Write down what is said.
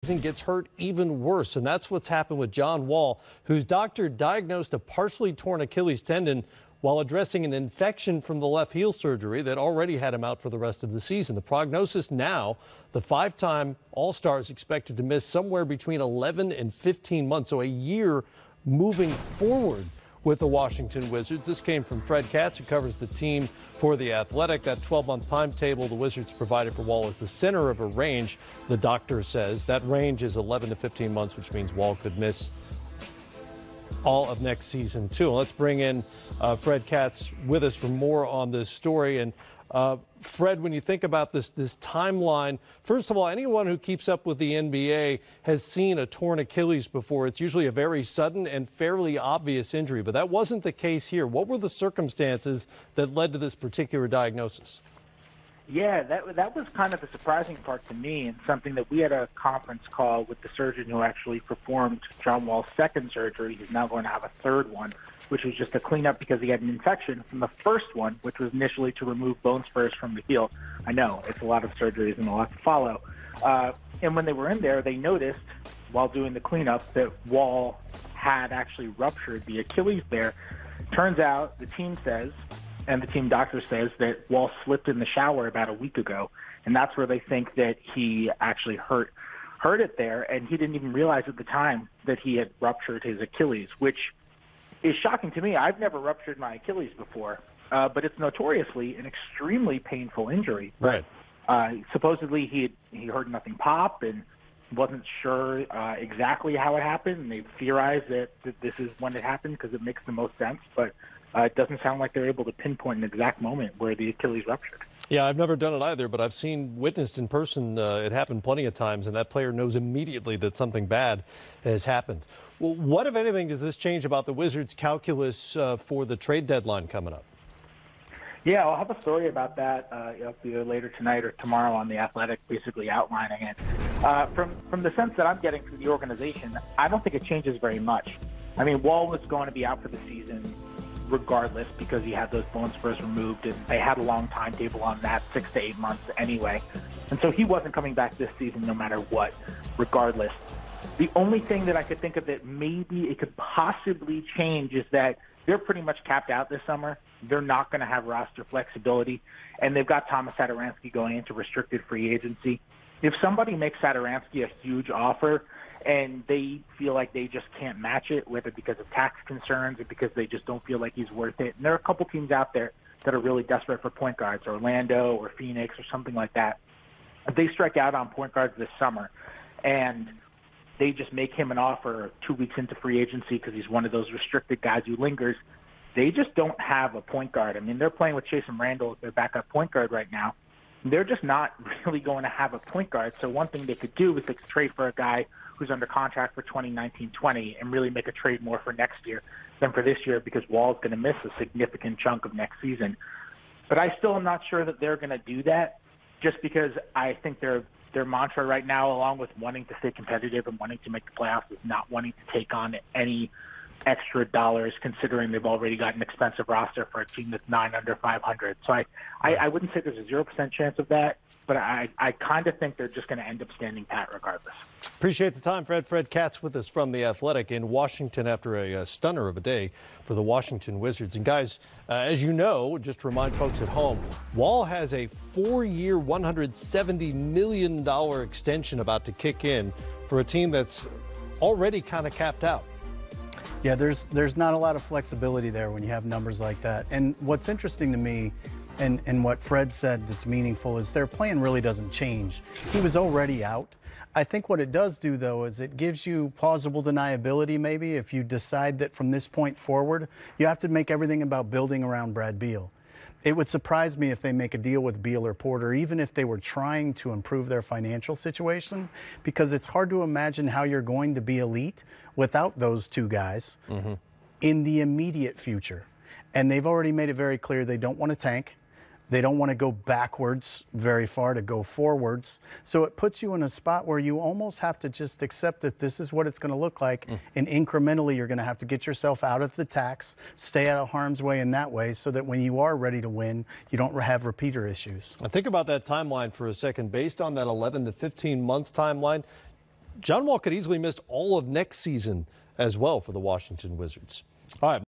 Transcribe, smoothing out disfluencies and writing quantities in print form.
Gets hurt even worse, and that's what's happened with John Wall, whose doctor diagnosed a partially torn Achilles tendon while addressing an infection from the left heel surgery that already had him out for the rest of the season. The prognosis now, the five-time All-Star is expected to miss somewhere between 11 and 15 months, so a year moving forward with the Washington Wizards. This came from Fred Katz, who covers the team for The Athletic. That 12-month timetable the Wizards provided for Wall is the center of a range, the doctor says. That range is 11 to 15 months, which means Wall could miss all of next season, too. And let's bring in Fred Katz with us for more on this story. And Fred, when you think about this timeline, first of all, anyone who keeps up with the NBA has seen a torn Achilles before. It's usually a very sudden and fairly obvious injury, but that wasn't the case here. What were the circumstances that led to this particular diagnosis? Yeah, that was kind of the surprising part to me, and something that we had a conference call with the surgeon who actually performed John Wall's second surgery. He's now going to have a third one, which was just a cleanup because he had an infection from the first one, which was initially to remove bone spurs from the heel. I know, it's a lot of surgeries and a lot to follow. And when they were in there, they noticed, while doing the cleanup, that Wall had actually ruptured the Achilles there. Turns out, the team says, and the team doctor says, that Wall slipped in the shower about a week ago, and that's where they think that he actually hurt it there, and he didn't even realize at the time that he had ruptured his Achilles, which is shocking to me. I've never ruptured my Achilles before, but it's notoriously an extremely painful injury. Right. Supposedly he heard nothing pop and wasn't sure exactly how it happened, and they theorized that this is when it happened because it makes the most sense, but it doesn't sound like they're able to pinpoint an exact moment where the Achilles ruptured. Yeah, I've never done it either, but I've witnessed in person it happen plenty of times, and that player knows immediately that something bad has happened. Well, what, if anything, does this change about the Wizards' calculus for the trade deadline coming up? Yeah, I'll have a story about that either later tonight or tomorrow on The Athletic, basically outlining it. From the sense that I'm getting from the organization, I don't think it changes very much. I mean, Wall was going to be out for the season regardless because he had those bone spurs removed, and they had a long timetable on that, 6 to 8 months anyway. And so he wasn't coming back this season no matter what, regardless. The only thing that I could think of that maybe it could possibly change is that they're pretty much capped out this summer. They're not going to have roster flexibility, and they've got Thomas Satoransky going into restricted free agency. If somebody makes Satoransky a huge offer and they feel like they just can't match it, whether because of tax concerns or because they just don't feel like he's worth it, and there are a couple teams out there that are really desperate for point guards, Orlando or Phoenix or something like that. If they strike out on point guards this summer and they just make him an offer 2 weeks into free agency because he's one of those restricted guys who lingers, they just don't have a point guard. I mean, they're playing with Chase Randall as their backup point guard right now. They're just not really going to have a point guard. So one thing they could do is they could trade for a guy who's under contract for 2019-20 and really make a trade more for next year than for this year, because Wall's going to miss a significant chunk of next season. But I still am not sure that they're going to do that, just because I think their mantra right now, along with wanting to stay competitive and wanting to make the playoffs, is not wanting to take on any extra dollars, considering they've already got an expensive roster for a team that's 9 under 500. So I wouldn't say there's a 0% chance of that, but I kind of think they're just going to end up standing pat regardless. Appreciate the time, Fred. Fred Katz with us from The Athletic in Washington after a stunner of a day for the Washington Wizards. And guys, as you know, just to remind folks at home, Wall has a 4-year, $170 million extension about to kick in for a team that's already kind of capped out. Yeah, there's not a lot of flexibility there when you have numbers like that. And what's interesting to me, and what Fred said that's meaningful, is their plan really doesn't change. He was already out. I think what it does do, though, is it gives you plausible deniability, maybe, if you decide that from this point forward, you have to make everything about building around Brad Beal. It would surprise me if they make a deal with Beal or Porter, even if they were trying to improve their financial situation, because it's hard to imagine how you're going to be elite without those two guys in the immediate future. And they've already made it very clear they don't want to tank. They don't want to go backwards very far, to go forwards. So it puts you in a spot where you almost have to just accept that this is what it's going to look like. And incrementally, you're going to have to get yourself out of the tax, stay out of harm's way in that way, so that when you are ready to win, you don't have repeater issues. Now think about that timeline for a second. Based on that 11 to 15 months timeline, John Wall could easily miss all of next season as well for the Washington Wizards. All right.